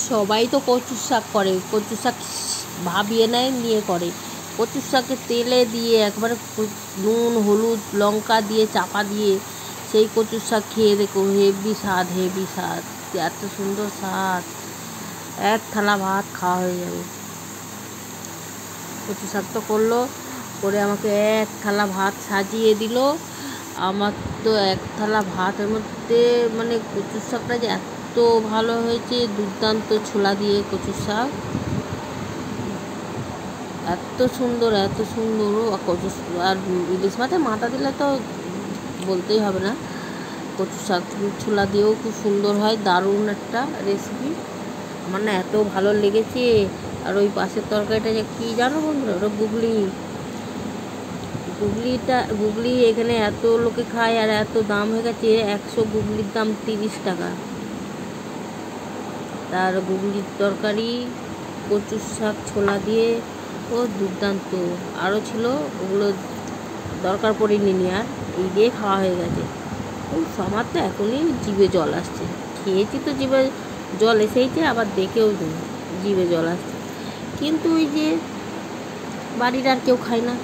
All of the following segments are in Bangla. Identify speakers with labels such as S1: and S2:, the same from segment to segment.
S1: সবাই তো কচুর শাক করে, কচুর শাক ভাবিয়ে নেয় নিয়ে করে। কচুর শাকে তেলে দিয়ে একবারে নুন হলুদ লঙ্কা দিয়ে চাপা দিয়ে সেই কচুর শাক খেয়ে দেখো, হেভি স্বাদ, হেভি স্বাদ, এত সুন্দর স্বাদ, এক থালা ভাত খাওয়া হয়ে যাবে। কচু শাক তো করলো, করে আমাকে এক থালা ভাত সাজিয়ে দিল। আমার তো এক থালা ভাতের মধ্যে মানে কচুর শাকটা যে এত ভালো হয়েছে, দুর্দান্ত ছোলা দিয়ে কচুর শাক, এত সুন্দর এত সুন্দর। কচু আর ইলিশ মাছের মাথা দিলে তো বলতেই হবে না। কচু শাক ছোলা দিয়েও খুব সুন্দর হয়, দারুণ একটা রেসিপি। আমার না এত ভালো লেগেছে। আর ওই পাশের তরকারিটা যে কী জানো বন্ধুরা, ওটা গুগলি এখানে এত লোকে খায় আর এত দাম হয়ে গেছে, 100 গুগলির দাম 30 টাকা। তার গুগলির তরকারি কচুর শাক ছোলা দিয়ে ও দুর্দান্ত। আরও ছিল, ওগুলো দরকার পড়েনি নি, আর এই দিয়ে খাওয়া হয়ে গেছে। আমার তো এখনই জিভে জল আসছে, খেয়েছি তো জিভে জল এসেইছে, আবার দেখেও জিভে জল আসছে। কিন্তু ওই যে বাড়ির আর কেউ খায় না,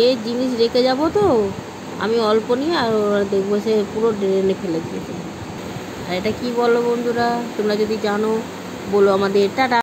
S1: এই জিনিস রেখে যাব তো আমি অল্প নিয়ে, আর ওরা দেখবো সে পুরো ড্রেনে ফেলে দিয়েছে। আর এটা কী বলো বন্ধুরা, তোমরা যদি জানো বলো আমাদের। টাটা।